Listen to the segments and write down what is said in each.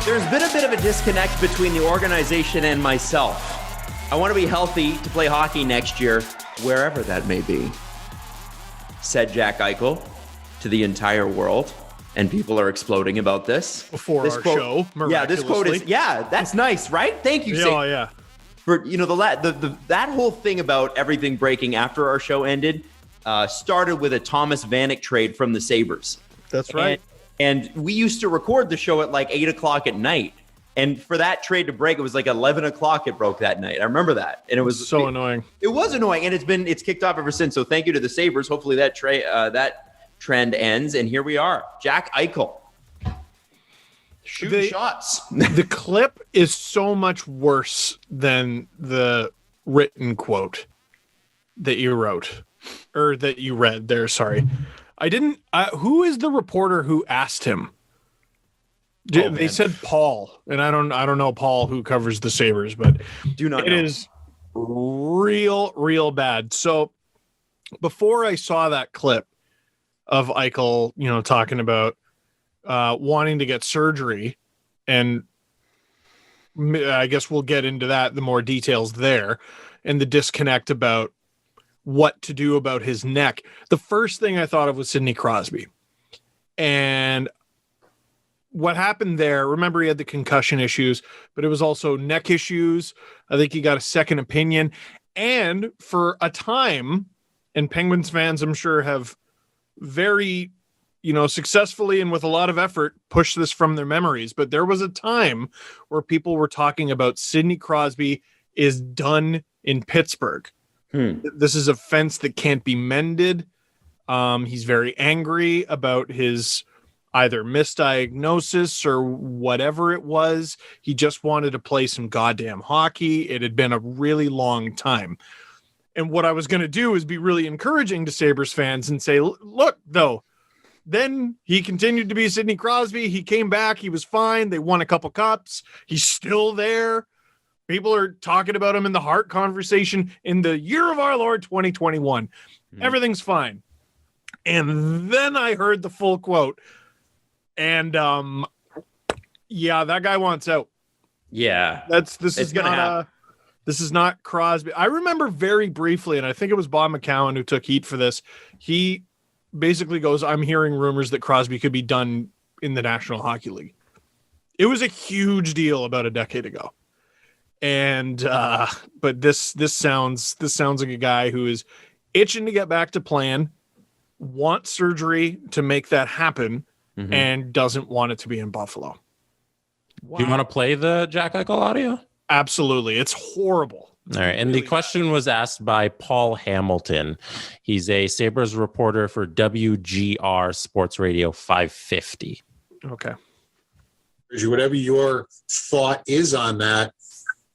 There's been a bit of a disconnect between the organization and myself. I want to be healthy to play hockey next year, wherever that may be, said Jack Eichel to the entire world. And people are exploding about this. Before this our quote, show, yeah, this quote is, that's nice, right? Thank you. Yeah. For, that whole thing about everything breaking after our show ended started with a Thomas Vanek trade from the Sabres. That's right. And we used to record the show at like 8 o'clock at night. And for that trade to break, it was like 11 o'clock it broke that night. I remember that. And it was so annoying. It was annoying. And it's kicked off ever since. So thank you to the Sabres. Hopefully that trend ends. And here we are. Jack Eichel shooting shots. The clip is so much worse than the written quote that you wrote or that you read there. Sorry. Who is the reporter who asked him? They said Paul, and I don't know Paul who covers the Sabres, but it is real bad. So before I saw that clip of Eichel, talking about wanting to get surgery, and I guess we'll get into that, the more details there, and the disconnect about what to do about his neck. The first thing I thought of was Sidney Crosby. And what happened there, remember he had the concussion issues, but it was also neck issues. I think he got a second opinion. And for a time, and Penguins fans, I'm sure, have very, successfully and with a lot of effort pushed this from their memories. But there was a time where people were talking about Sidney Crosby is done in Pittsburgh. This is a fence that can't be mended. He's very angry about his either misdiagnosis or whatever it was. He just wanted to play some goddamn hockey. It had been a really long time. And what I was going to do is be really encouraging to Sabres fans and say, look, though, then he continued to be Sidney Crosby. He came back. He was fine. They won a couple cups. He's still there. People are talking about him in the Hart conversation in the year of our Lord 2021. Everything's fine. And then I heard the full quote. And that guy wants out. Yeah. This is not Crosby. I remember very briefly, and I think it was Bob McCowan who took heat for this. He basically goes, I'm hearing rumors that Crosby could be done in the National Hockey League. It was a huge deal about a decade ago. And but this sounds like a guy who is itching to get back to playing, wants surgery to make that happen, and doesn't want it to be in Buffalo. Wow. Do you want to play the Jack Eichel audio? Absolutely. It's horrible. All right. And the question was asked by Paul Hamilton. He's a Sabres reporter for WGR Sports Radio 550. Okay. Whatever your thought is on that,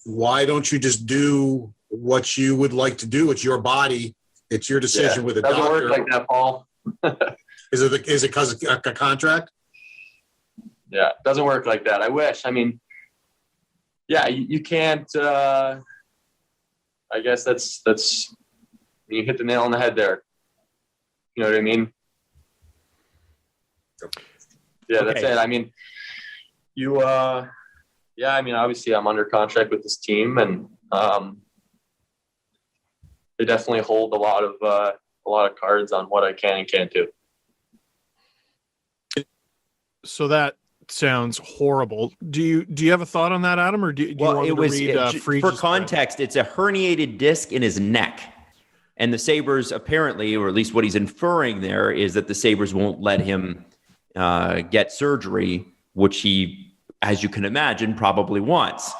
why don't you just do what you would like to do? It's your body. It's your decision with a doctor. Doesn't work like that, Paul. Is it because of a contract? Yeah, it doesn't work like that. I wish. I mean, yeah, you can't. I guess that's you hit the nail on the head there. You know what I mean? Yeah, that's it. I mean, obviously I'm under contract with this team, and they definitely hold a lot of cards on what I can and can't do. So that sounds horrible. Do you have a thought on that, Adam, or do you want to read for context? It's a herniated disc in his neck, and the Sabres apparently, or at least what he's inferring there, is that the Sabres won't let him get surgery, which he, as you can imagine, probably wants.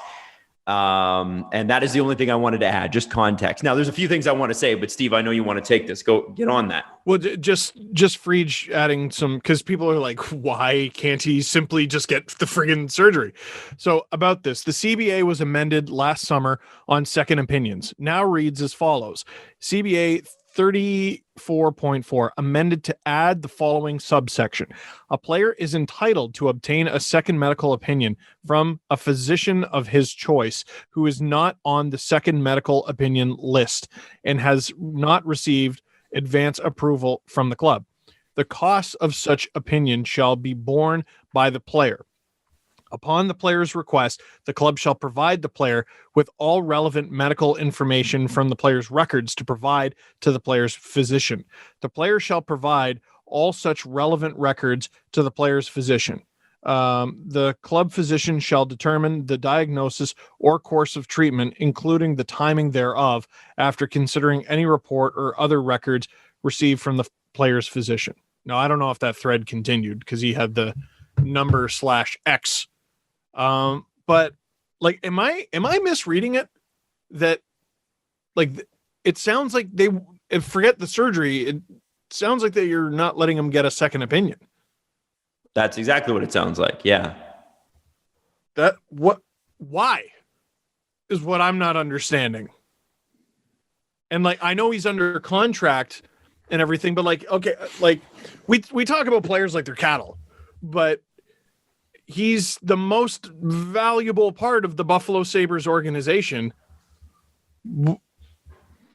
And that is the only thing I wanted to add, just context. Now, there's a few things I want to say, but Steve, I know you want to take this. Go get on that. Well, just Friedge adding some, because people are like, why can't he simply just get the friggin' surgery? So about this, the CBA was amended last summer on second opinions. Now reads as follows. CBA 34.4 amended to add the following subsection. A player is entitled to obtain a second medical opinion from a physician of his choice who is not on the second medical opinion list and has not received advance approval from the club. The cost of such opinion shall be borne by the player. Upon the player's request, the club shall provide the player with all relevant medical information from the player's records to provide to the player's physician. The player shall provide all such relevant records to the player's physician. The club physician shall determine the diagnosis or course of treatment, including the timing thereof, after considering any report or other records received from the player's physician. Now, I don't know if that thread continued because he had the number /X. But like, am I misreading it? That like, it sounds like forget the surgery. It sounds like that you're not letting them get a second opinion. That's exactly what it sounds like. Yeah. Why is what I'm not understanding. And like, I know he's under contract and everything, but like, okay, like we talk about players like they're cattle, but he's the most valuable part of the Buffalo Sabres organization.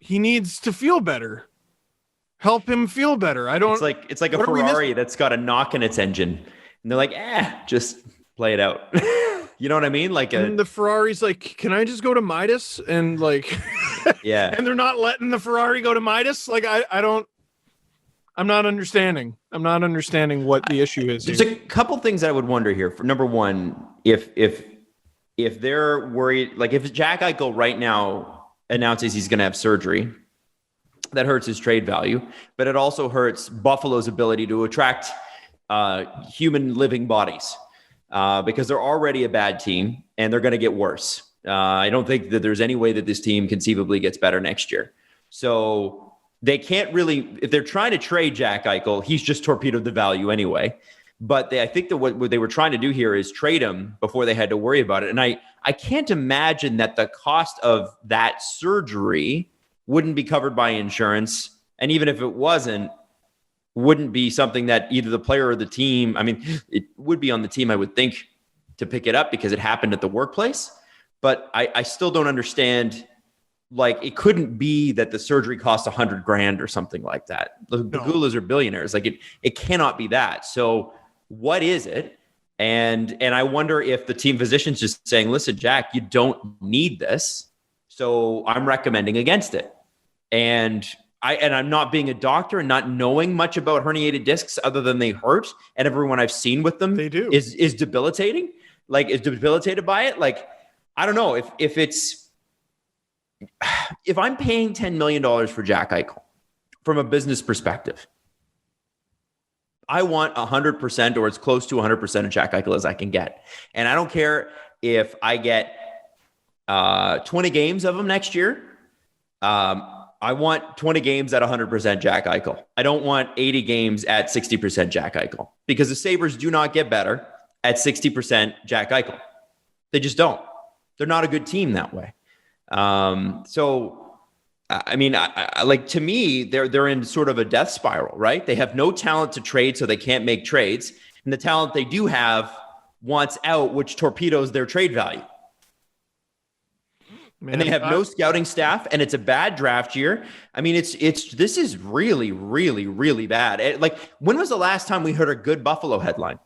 He needs to feel better. Help him feel better. It's like a Ferrari that's got a knock in its engine, and they're like, just play it out. You know what I mean? And the Ferrari's like, can I just go to Midas? And like, yeah. And they're not letting the Ferrari go to Midas. Like, I'm not understanding what the issue is. There's a couple things I would wonder here. For number one, if they're worried, like if Jack Eichel right now announces he's going to have surgery, that hurts his trade value, but it also hurts Buffalo's ability to attract human living bodies because they're already a bad team and they're going to get worse. I don't think that there's any way that this team conceivably gets better next year. So they can't really, if they're trying to trade Jack Eichel, he's just torpedoed the value anyway. But I think that what they were trying to do here is trade him before they had to worry about it. And I can't imagine that the cost of that surgery wouldn't be covered by insurance. And even if it wouldn't be something that either the player or the team, I mean, it would be on the team, I would think, to pick it up because it happened at the workplace. But I still don't understand. Like, it couldn't be that the surgery cost $100,000 or something like that. The Gulas are billionaires. Like, it cannot be that. So what is it? And I wonder if the team physician's just saying, listen, Jack, you don't need this. So I'm recommending against it. And I'm not being a doctor and not knowing much about herniated discs other than they hurt. And everyone I've seen with them is debilitating. Like, is debilitated by it. Like, I don't know if I'm paying $10 million for Jack Eichel from a business perspective, I want 100% or as close to 100% of Jack Eichel as I can get. And I don't care if I get 20 games of him next year. I want 20 games at 100% Jack Eichel. I don't want 80 games at 60% Jack Eichel because the Sabres do not get better at 60% Jack Eichel. They just don't. They're not a good team that way. So, I mean, I like, to me, they're in sort of a death spiral, right? They have no talent to trade, so they can't make trades. And the talent they do have wants out, which torpedoes their trade value. Man, and they have no scouting staff, and it's a bad draft year. I mean, this is really, really, really bad. Like, when was the last time we heard a good Buffalo headline?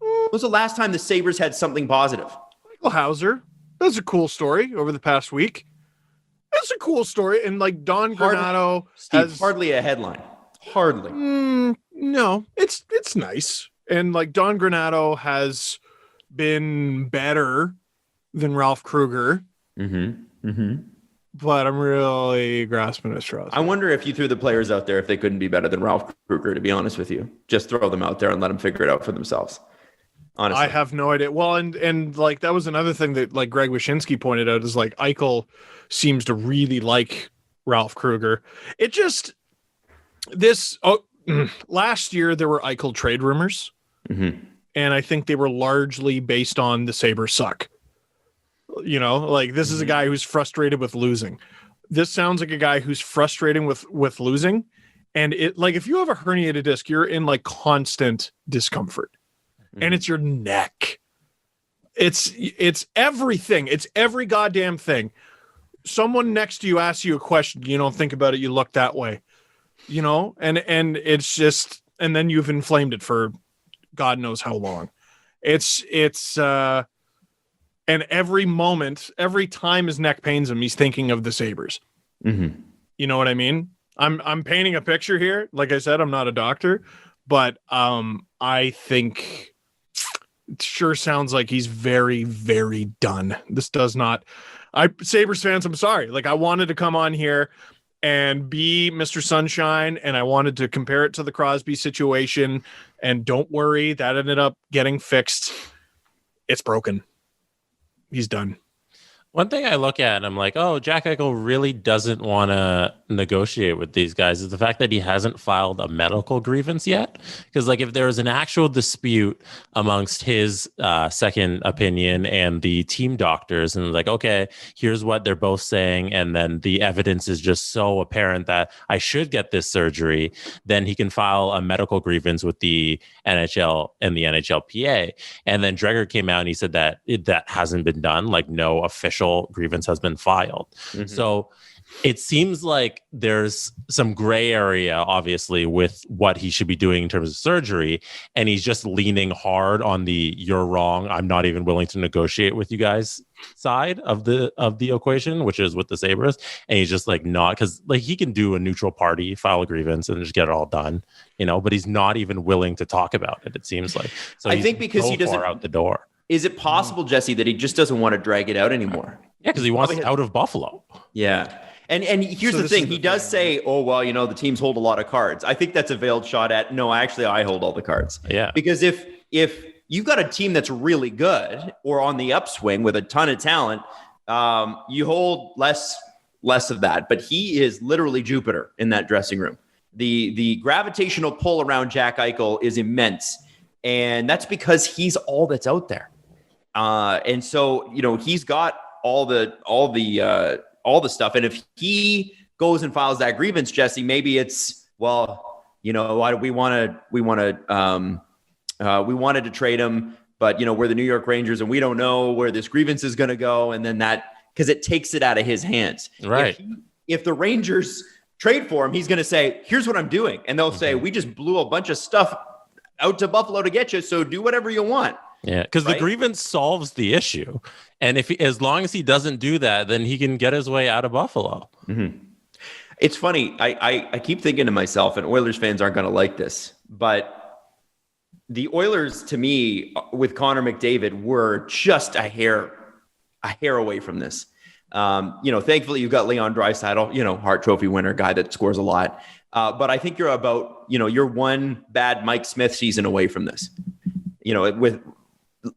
When was the last time the Sabres had something positive? Michael Hauser. That's a cool story over the past week. That's a cool story. And like Don Granato has hardly a headline. Hardly. No, it's nice. And like Don Granato has been better than Ralph Kruger. But I'm really grasping at straws. I wonder if you threw the players out there if they couldn't be better than Ralph Kruger, to be honest with you. Just throw them out there and let them figure it out for themselves. Honestly. I have no idea. Well, and like that was another thing that like Greg Wyshynski pointed out is like Eichel seems to really like Ralph Kruger. It just last year there were Eichel trade rumors, and I think they were largely based on the Sabres suck. You know, like this is a guy who's frustrated with losing. This sounds like a guy who's frustrated with losing, and it like if you have a herniated disc, you're in like constant discomfort. And it's your neck. It's everything. It's every goddamn thing. Someone next to you asks you a question, you don't think about it, you look that way. You know? And it's just, and then you've inflamed it for God knows how long. It's And every moment, every time his neck pains him, he's thinking of the Sabres. Mm-hmm. You know what I mean? I'm painting a picture here. Like I said, I'm not a doctor, but I think it sure sounds like he's very, very done. This does not. Sabres fans, I'm sorry. Like, I wanted to come on here and be Mr. Sunshine, and I wanted to compare it to the Crosby situation. And don't worry, that ended up getting fixed. It's broken. He's done. One thing I look at, and I'm like, oh, Jack Eichel really doesn't want to negotiate with these guys, is the fact that he hasn't filed a medical grievance yet. Because, like, if there was an actual dispute amongst his second opinion and the team doctors, and like, okay, here's what they're both saying, and then the evidence is just so apparent that I should get this surgery, then he can file a medical grievance with the NHL and the NHLPA. And then Dreger came out and he said that that hasn't been done, like no official grievance has been filed. Mm-hmm. So it seems like there's some gray area, obviously, with what he should be doing in terms of surgery. And he's just leaning hard on the "you're wrong, I'm not even willing to negotiate with you guys" side of the equation, which is with the Sabres. And he's just like not, because like he can do a neutral party, file a grievance, and just get it all done, you know, but he's not even willing to talk about it, it seems like. So I think because he doesn't out the door. Is it possible, Jesse, that he just doesn't want to drag it out anymore? Yeah, because he wants out of Buffalo. Yeah. And here's the thing. He does say, oh, well, you know, the teams hold a lot of cards. I think that's a veiled shot at, no, actually, I hold all the cards. Yeah. Because if you've got a team that's really good or on the upswing with a ton of talent, you hold less of that. But he is literally Jupiter in that dressing room. The gravitational pull around Jack Eichel is immense. And that's because he's all that's out there. And so, you know, he's got all the stuff. And if he goes and files that grievance, Jesse, maybe it's, well, you know, we wanted to trade him, but you know, we're the New York Rangers and we don't know where this grievance is going to go. And then because it takes it out of his hands. Right. If the Rangers trade for him, he's going to say, here's what I'm doing. And they'll say, we just blew a bunch of stuff out to Buffalo to get you. So do whatever you want. Yeah, because the grievance solves the issue, and as long as he doesn't do that, then he can get his way out of Buffalo. Mm-hmm. It's funny. I keep thinking to myself, and Oilers fans aren't going to like this, but the Oilers, to me, with Connor McDavid, were just a hair away from this. You know, thankfully you've got Leon Draisaitl, you know, Hart Trophy winner, guy that scores a lot. But I think you're one bad Mike Smith season away from this. You know,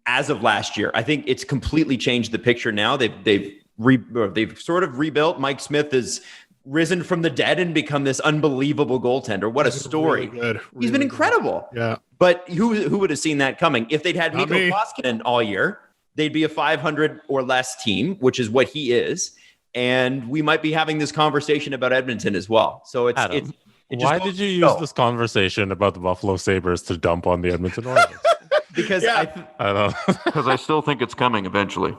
as of last year, I think it's completely changed the picture now. They've sort of rebuilt. Mike Smith has risen from the dead and become this unbelievable goaltender. What a story. Really good. He's been incredible. Good. Yeah. But who would have seen that coming? If they'd had Mikko Koskinen all year, they'd be a 500 or less team, which is what he is. And we might be having this conversation about Edmonton as well. So why did you use this conversation about the Buffalo Sabres to dump on the Edmonton Oilers? Because I don't know. Because I still think it's coming eventually.